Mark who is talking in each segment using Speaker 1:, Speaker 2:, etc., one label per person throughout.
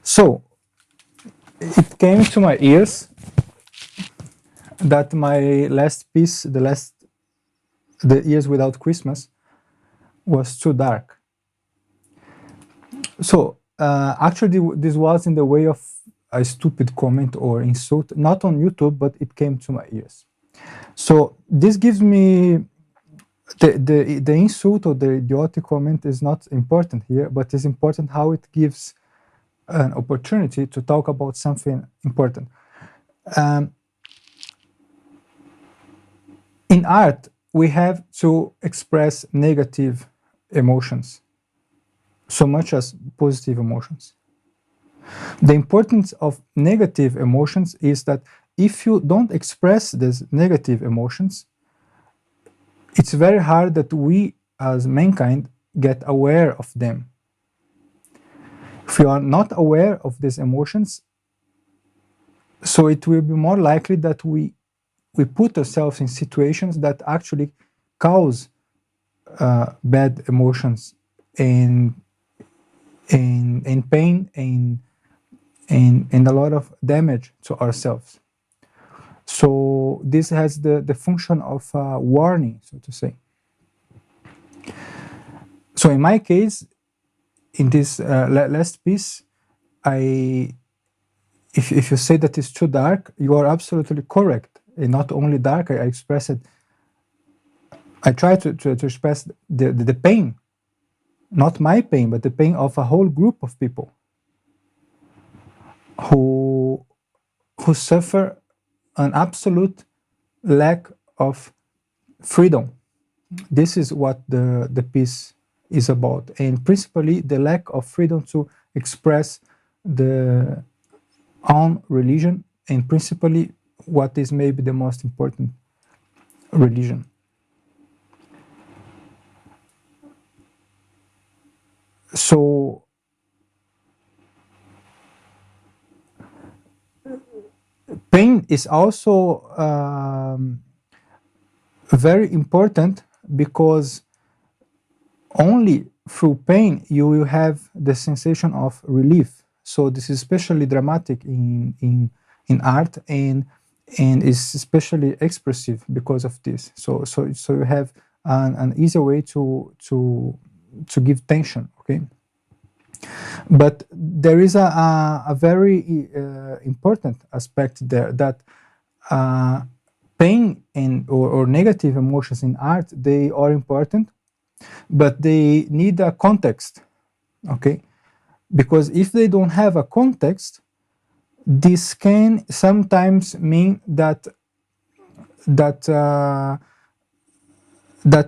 Speaker 1: So it came to my ears that my last piece, the Years Without Christmas, was too dark. So actually, this was in the way of a stupid comment or insult, not on YouTube, but it came to my ears. So this gives me the insult or the idiotic comment is not important here, but it's important how it gives an opportunity to talk about something important. In art, we have to express negative emotions so much as positive emotions. The importance of negative emotions is that if you don't express these negative emotions, it's very hard that we as mankind get aware of them. If we are not aware of these emotions, so it will be more likely that we put ourselves in situations that actually cause bad emotions and pain and a lot of damage to ourselves. So this has the function of warning, so to say. So in my case, in this last piece, if you say that it's too dark, you are absolutely correct. And not only dark, I express it. I try to express the pain, not my pain, but the pain of a whole group of people who suffer an absolute lack of freedom. This is what the piece is about, and principally the lack of freedom to express the own religion, and principally what is maybe the most important, religion. So pain is also very important, because only through pain you will have the sensation of relief. So this is especially dramatic in art, and is especially expressive because of this. So you have an easier way to give tension. Okay. But there is a very important aspect there, that pain or negative emotions in art, they are important, but they need a context, okay? Because if they don't have a context, this can sometimes mean that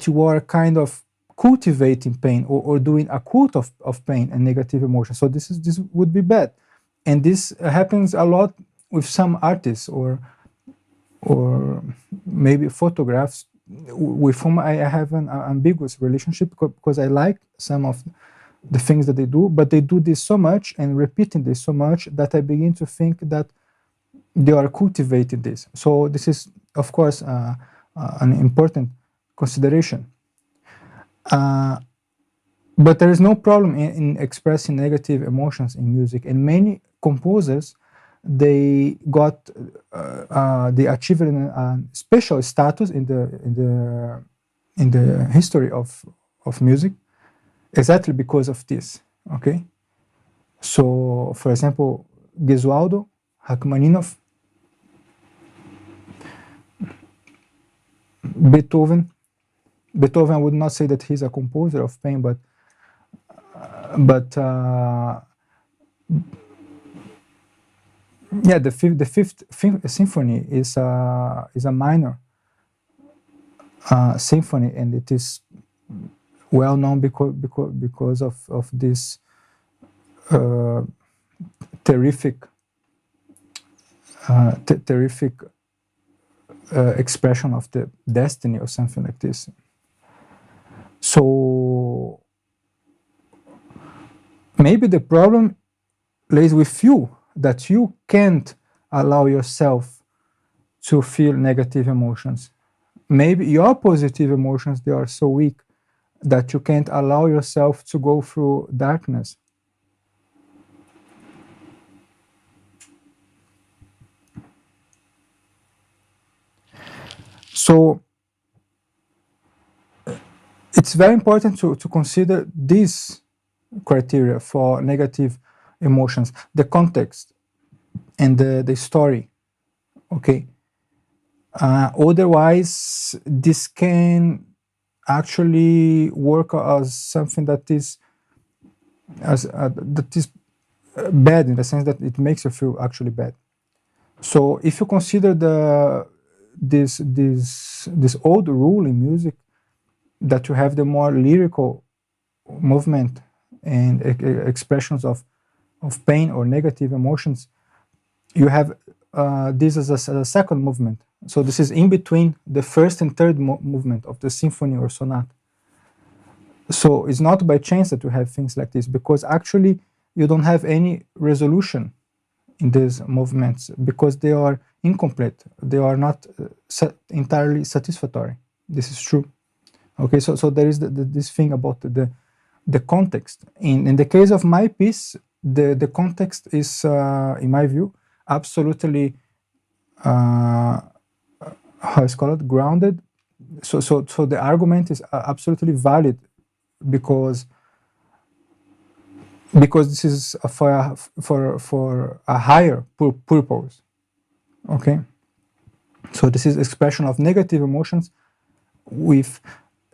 Speaker 1: you are kind of cultivating pain, or doing a cult of pain and negative emotions. So this would be bad, and this happens a lot with some artists or maybe photographs with whom I have an ambiguous relationship, because I like some of the things that they do, but they do this so much and repeating this so much that I begin to think that they are cultivating this. So this is, of course, an important consideration. But there is no problem in expressing negative emotions in music, and many composers, they achieved a special status in the history of music, exactly because of this. Okay, so for example, Gesualdo, Rachmaninoff, Beethoven. I would not say that he's a composer of pain, but yeah, the fifth symphony is a minor symphony, and it is well known because of this terrific expression of the destiny or something like this. So maybe the problem lays with you, that you can't allow yourself to feel negative emotions. Maybe your positive emotions, they are so weak that you can't allow yourself to go through darkness. So it's very important to consider these criteria for negative emotions: the context and the story. Okay. Otherwise, this can actually work as something that is bad, in the sense that it makes you feel actually bad. So if you consider this old rule in music, that you have the more lyrical movement and expressions of pain or negative emotions, you have this as a second movement. So this is in between the first and third movement of the symphony or sonata. So it's not by chance that you have things like this, because actually you don't have any resolution in these movements, because they are incomplete. They are not entirely satisfactory. This is true. Okay, so there is this thing about the context. In the case of my piece, the context is, in my view, absolutely how is called, grounded. So the argument is absolutely valid, because this is for a higher purpose. Okay, so this is expression of negative emotions with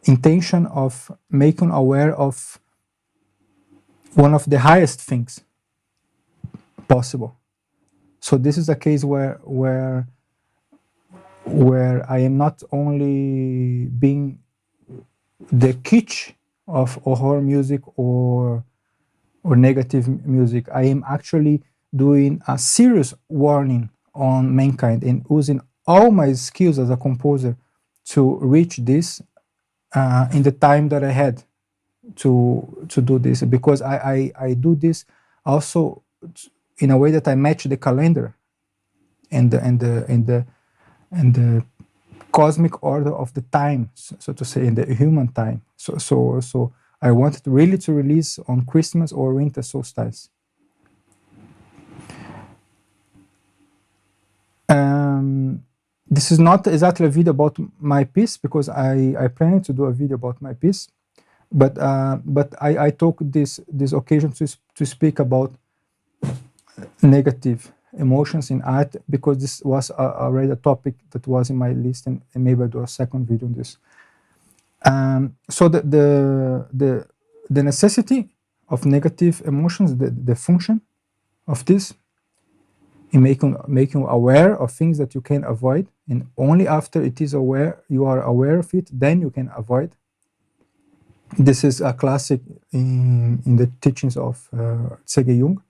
Speaker 1: intention of making aware of one of the highest things possible. So this is a case where I am not only being the kitsch of horror music or negative music. I am actually doing a serious warning on mankind and using all my skills as a composer to reach this in the time that I had to do this, because I do this also in a way that I match the calendar and the cosmic order of the time, so to say, in the human time. So I wanted really to release on Christmas or winter solstice. This is not exactly a video about my piece, because I planned to do a video about my piece, but I took this occasion to speak about negative emotions in art, because this was already a topic that was in my list, and maybe I'll do a second video on this. So the necessity of negative emotions, the function of this, in making you aware of things that you can avoid, and only after you are aware of it, then you can avoid. This is a classic in the teachings of C.G. Jung.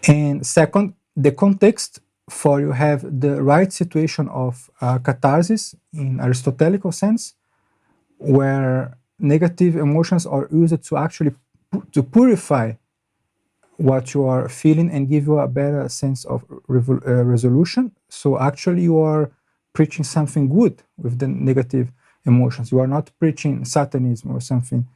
Speaker 1: And second, the context for you have the right situation of catharsis in Aristotelical sense, where negative emotions are used to actually to purify what you are feeling and give you a better sense of resolution. So actually you are preaching something good with the negative emotions. You are not preaching Satanism or something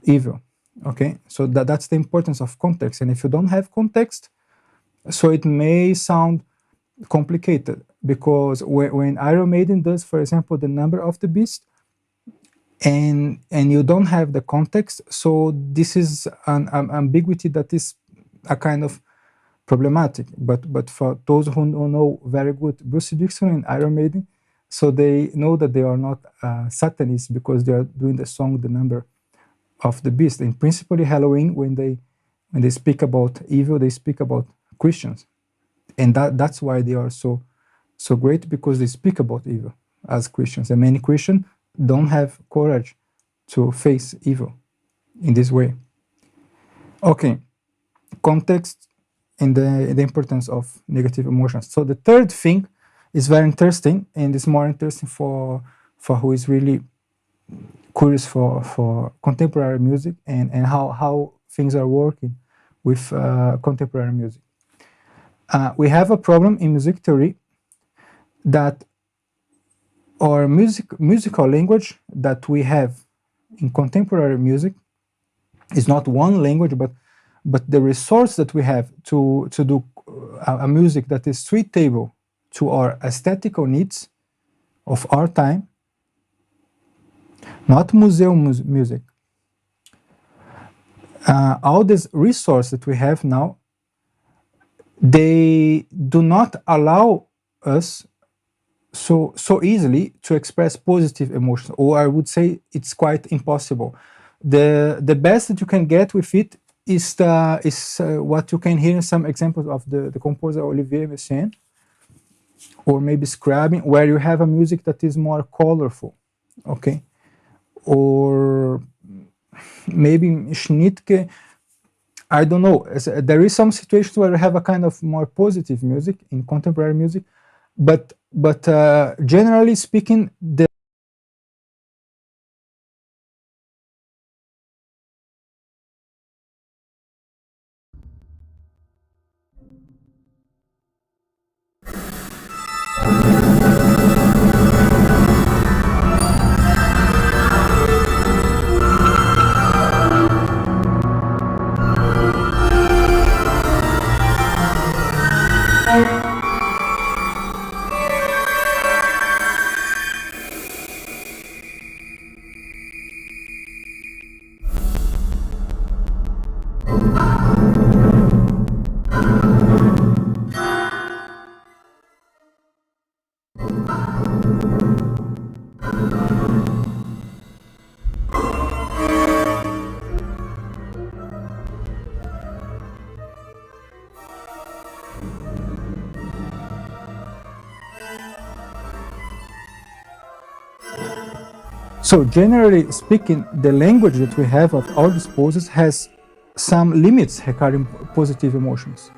Speaker 1: evil. Okay, so that's the importance of context. And if you don't have context, so it may sound complicated, because when Iron Maiden does, for example, the Number of the Beast, and you don't have the context, so this is an ambiguity that is a kind of problematic. But for those who know very good Bruce Dickinson and Iron Maiden, so they know that they are not Satanists, because they are doing the song The Number of the Beast. And principally Halloween, when they speak about evil, they speak about Christians, and that's why they are so great, because they speak about evil as Christians, and many Christians don't have courage to face evil in this way. Okay, context and the importance of negative emotions. So the third thing is very interesting, and it's more interesting for who is really curious for contemporary music and how things are working with contemporary music. We have a problem in music theory that our musical language that we have in contemporary music is not one language, but the resource that we have to do a music that is suitable to our aesthetical needs of our time, not museum music. All these resources that we have now, they do not allow us so easily to express positive emotions, or I would say it's quite impossible. The best that you can get with it is what you can hear in some examples of the composer Olivier Messiaen, or maybe Scriabin, where you have a music that is more colorful, okay? Or maybe Schnittke, I don't know. There is some situations where you have a kind of more positive music in contemporary music, but generally speaking, so generally speaking, the language that we have at our disposal has some limits regarding positive emotions.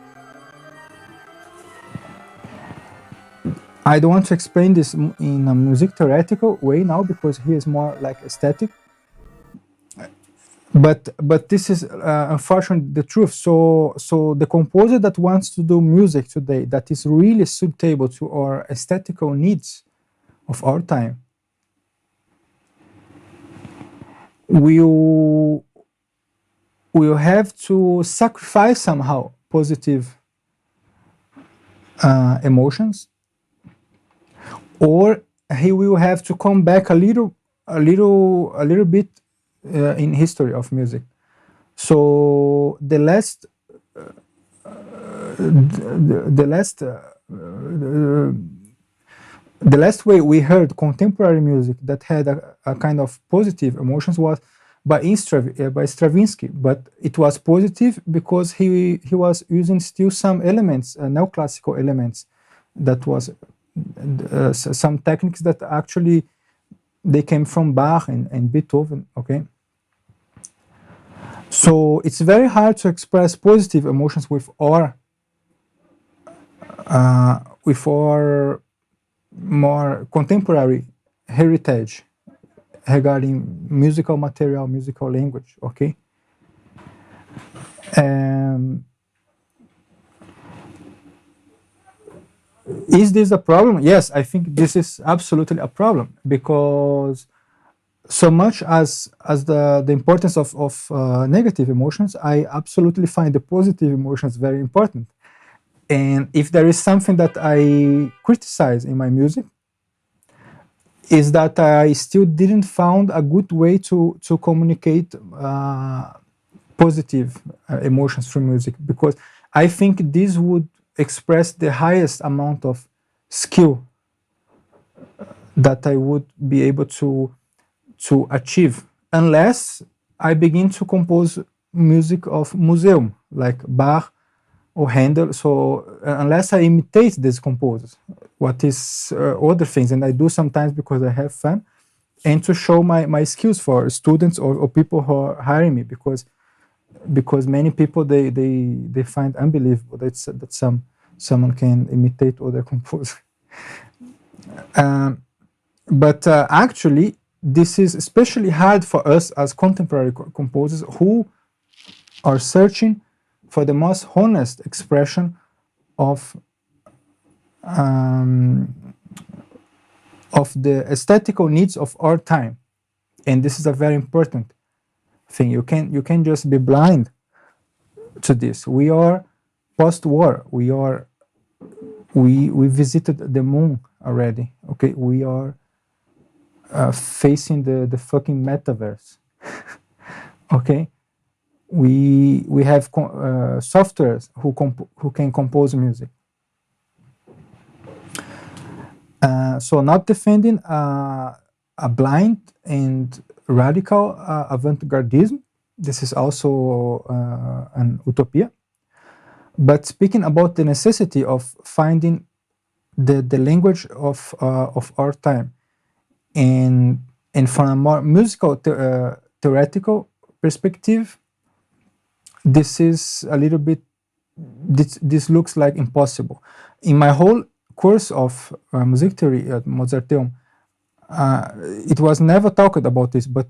Speaker 1: I don't want to explain this in a music theoretical way now, because here is more like aesthetic. But this is unfortunately the truth. So the composer that wants to do music today that is really suitable to our aesthetical needs of our time will have to sacrifice somehow positive emotions, or he will have to come back a little bit in history of music. So the last way we heard contemporary music that had a kind of positive emotions was by Stravinsky, but it was positive because he was using still some elements, neoclassical elements, that was some techniques that actually they came from Bach and Beethoven, okay? So it's very hard to express positive emotions with our more contemporary heritage regarding musical material, musical language, okay? Is this a problem? Yes, I think this is absolutely a problem, because so much as the importance of negative emotions, I absolutely find the positive emotions very important. And if there is something that I criticize in my music, is that I still didn't found a good way to communicate positive emotions through music, because I think this would express the highest amount of skill that I would be able to achieve, unless I begin to compose music of museum like Bach or Handel. So unless I imitate these composers, what is other things, and I do sometimes because I have fun, and to show my skills for students or people who are hiring me, because many people they find unbelievable that someone can imitate other composers. But actually, this is especially hard for us as contemporary composers who are searching for the most honest expression of the aesthetical needs of our time. And this is a very important thing. You can just be blind to this. We are post-war. We are we visited the moon already. Okay, we are facing the fucking metaverse. Okay, we have softwares who can compose music. So not defending a blind and radical avant-gardism. This is also an utopia. But speaking about the necessity of finding the language of our time, and from a more musical theoretical perspective, this is a little bit, this looks like impossible. In my whole course of music theory at Mozarteum, it was never talked about this, but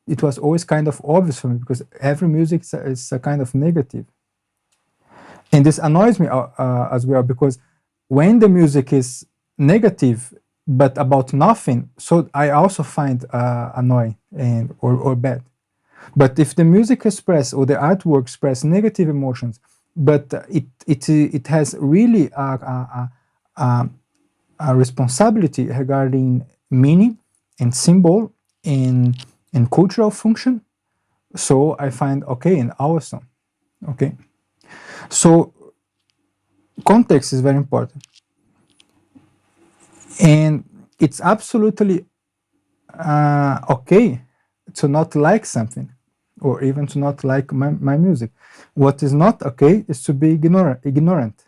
Speaker 1: it was always kind of obvious for me, because every music is a kind of negative. And this annoys me as well, because when the music is negative but about nothing, so I also find annoying and or bad. But if the music express or the artwork express negative emotions, but it has really a responsibility regarding meaning and symbol and cultural function, so I find okay and awesome. Okay, so context is very important, and it's absolutely okay to not like something, or even to not like my music. What is not okay is to be ignorant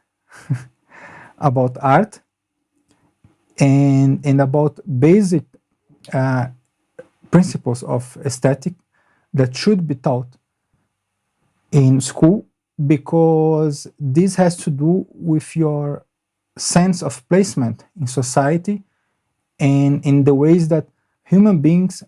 Speaker 1: about art and about basic principles of aesthetic that should be taught in school, because this has to do with your sense of placement in society and in the ways that human beings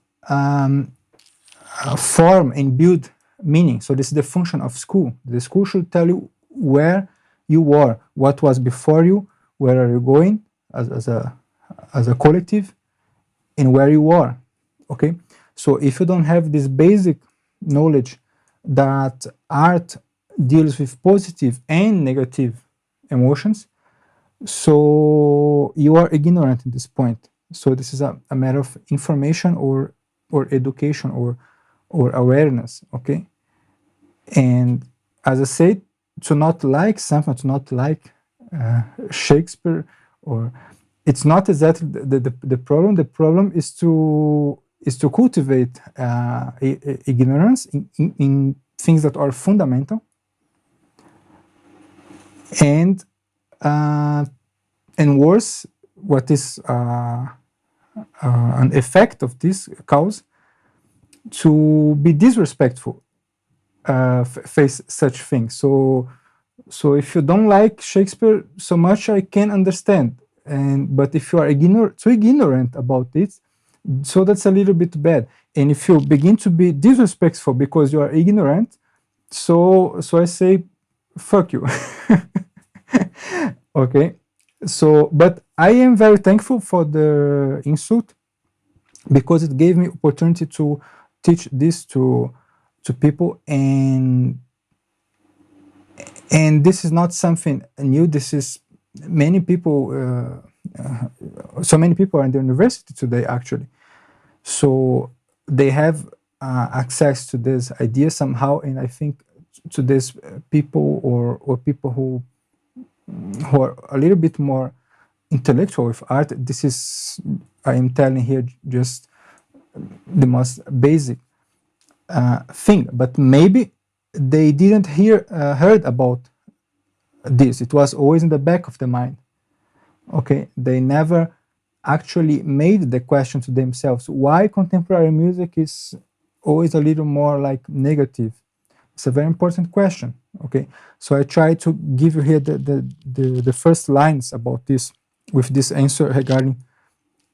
Speaker 1: form and build meaning. So this is the function of school. The school should tell you where you were, what was before you, where are you going as a collective, and where you are. Okay, so if you don't have this basic knowledge that art deals with positive and negative emotions, so you are ignorant at this point. So this is a matter of information or education or awareness. Okay, and as I said, to not like something, to not like Shakespeare, or it's not exactly the problem. The problem is to cultivate ignorance in things that are fundamental, and worse, what is an effect of this cause, to be disrespectful, face such things. So if you don't like Shakespeare so much, I can understand, but if you are too ignorant about it, so that's a little bit bad. And if you begin to be disrespectful because you are ignorant, so I say, fuck you. Okay, so but I am very thankful for the insult, because it gave me opportunity to teach this to people, and this is not something new. This is many people, so many people are in the university today, actually, so they have access to this idea somehow. And I think to these people, or people who are a little bit more intellectual with art, this is, I am telling here, just the most basic thing. But maybe they didn't heard about this. It was always in the back of the mind. Okay, they never actually made the question to themselves why contemporary music is always a little more like negative. It's a very important question. Okay, so I try to give you here the first lines about this, with this answer regarding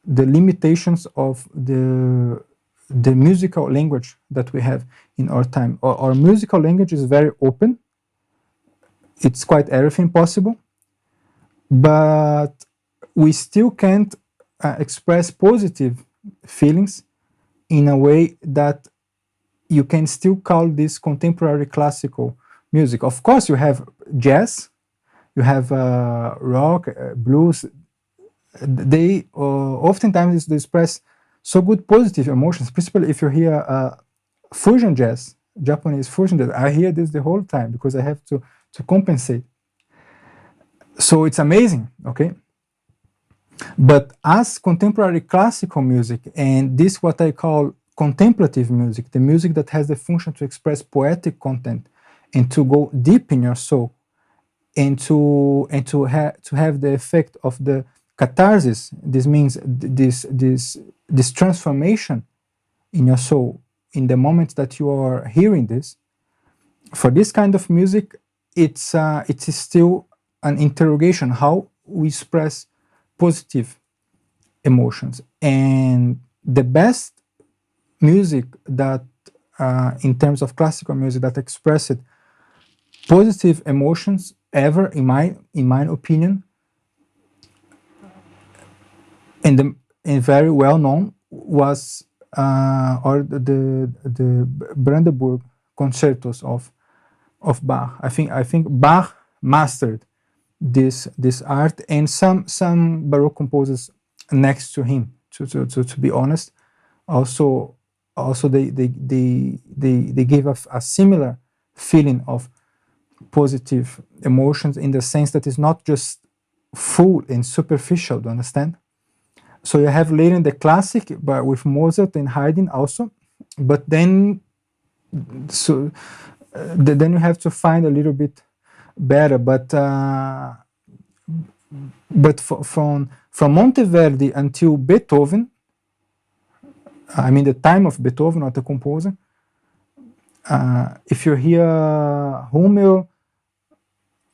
Speaker 1: the limitations of the musical language that we have in our time. Our musical language is very open. It's quite everything possible, but we still can't express positive feelings in a way that you can still call this contemporary classical music. Of course, you have jazz, you have rock, blues. They oftentimes they express so good positive emotions. Principally, if you hear fusion jazz, Japanese fusion jazz, I hear this the whole time because I have to compensate. So it's amazing, okay? But as contemporary classical music, and this what I call contemplative music, the music that has the function to express poetic content and to go deep in your soul, and to have the effect of the catharsis. This means this transformation in your soul in the moment that you are hearing this. For this kind of music, it is still an interrogation how we express positive emotions. And the best music that in terms of classical music that expressed positive emotions ever, in my opinion, and very well known, was or the Brandenburg concertos of Bach. I think Bach mastered this art, and some Baroque composers next to him. To be honest, also they gave us a similar feeling of positive emotions, in the sense that it's not just full and superficial, do you understand? So you have later in the classic, but with Mozart and Haydn also, but then then you have to find a little bit better. But from Monteverdi until Beethoven, I mean the time of Beethoven, not the composer, if you hear Hummel,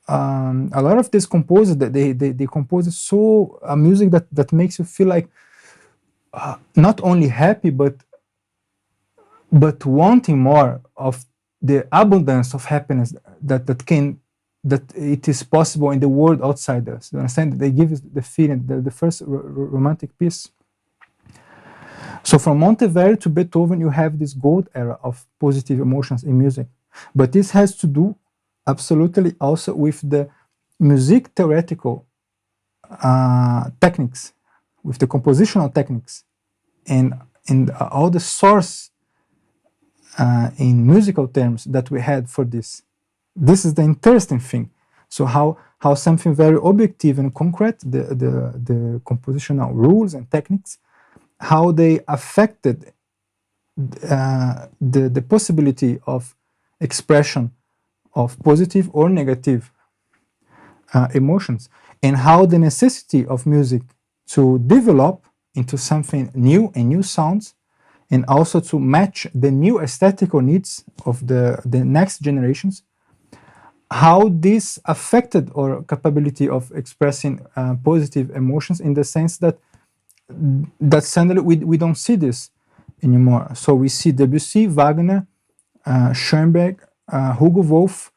Speaker 1: a lot of these composers, that they compose so music that makes you feel like not only happy but wanting more of the abundance of happiness that it is possible in the world outside us. You understand? They give us the feeling, the first romantic piece. So from Monteverdi to Beethoven, you have this gold era of positive emotions in music. But this has to do absolutely also with the music theoretical techniques, with the compositional techniques, and all the source in musical terms that we had for this. This is the interesting thing. So how something very objective and concrete, the compositional rules and techniques, how they affected the possibility of expression of positive or negative emotions, and how the necessity of music to develop into something new and new sounds, and also to match the new aesthetical needs of the next generations, how this affected our capability of expressing positive emotions, in the sense that suddenly we don't see this anymore. So we see Debussy, Wagner, Schoenberg, Hugo Wolf,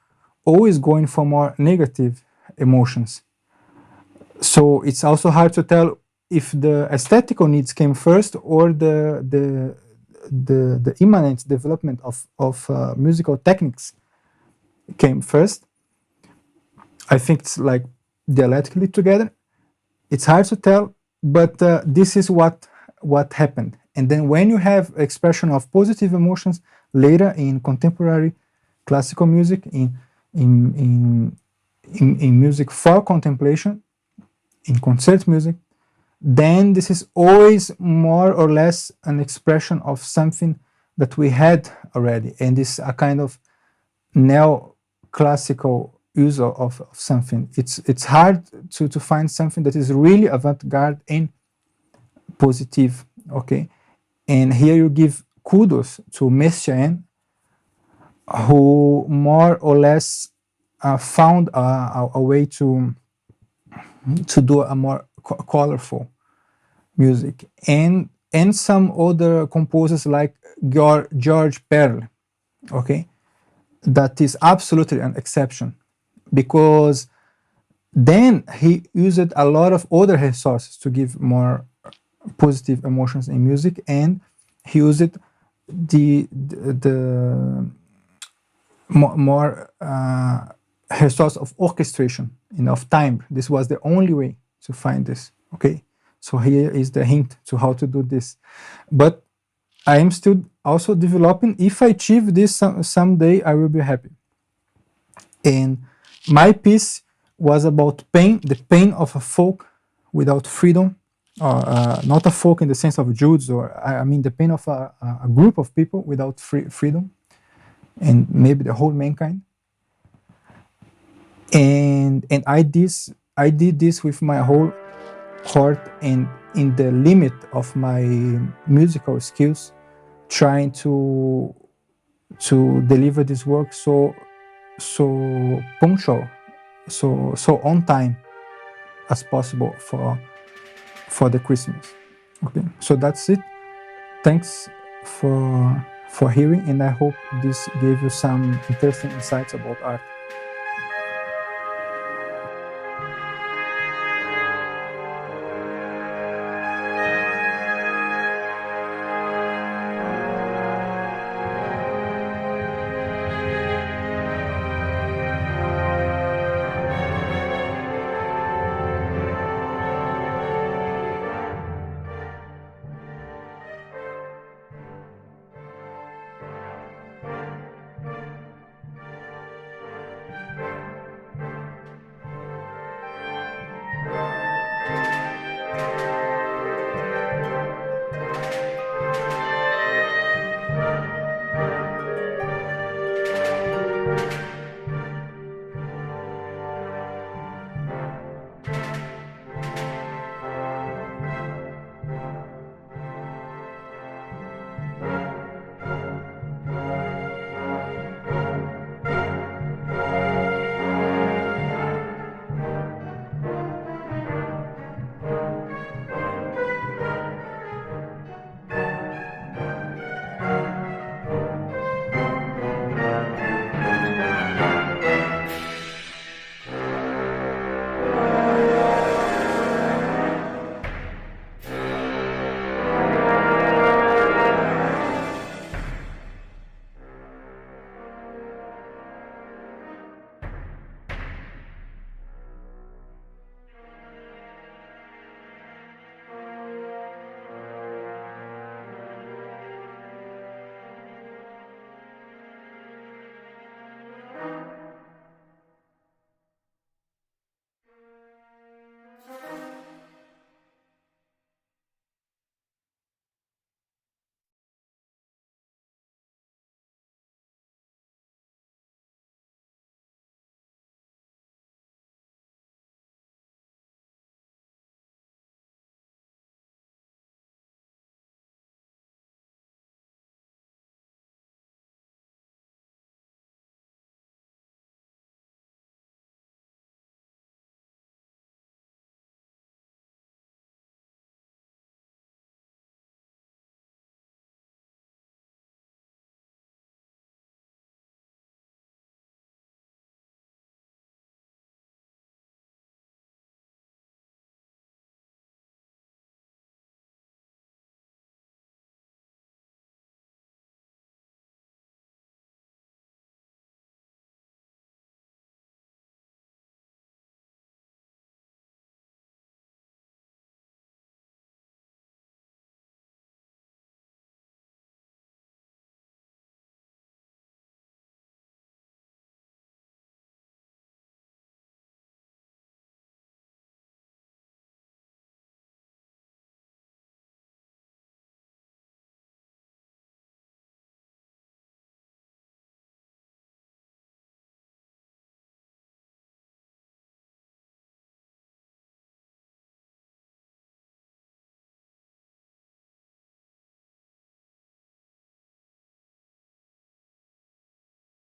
Speaker 1: always going for more negative emotions. So it's also hard to tell if the aesthetical needs came first, or the immanent development of musical techniques came first. I think it's like dialectically together. It's hard to tell, but this is what happened. And then when you have expression of positive emotions later in contemporary classical music, in music for contemplation, in concert music, then this is always more or less an expression of something that we had already, and this a kind of neo-classical use of something. It's hard to find something that is really avant-garde and positive, okay? And here you give kudos to Messiaen, who more or less found a way to do a more colorful music, and some other composers like George Perle, okay, that is absolutely an exception, because then he used a lot of other resources to give more positive emotions in music, and he used the more resource of orchestration enough time. This was the only way to find this. Okay, so here is the hint to how to do this. But I am still also developing. If I achieve this someday, I will be happy. And my piece was about pain, the pain of a folk without freedom, not a folk in the sense of Jews, or I mean the pain of a group of people without freedom, and maybe the whole mankind. And I did this with my whole heart and in the limit of my musical skills, trying to deliver this work so punctual, so on time as possible for the Christmas. Okay, so that's it. Thanks for hearing, and I hope this gave you some interesting insights about art.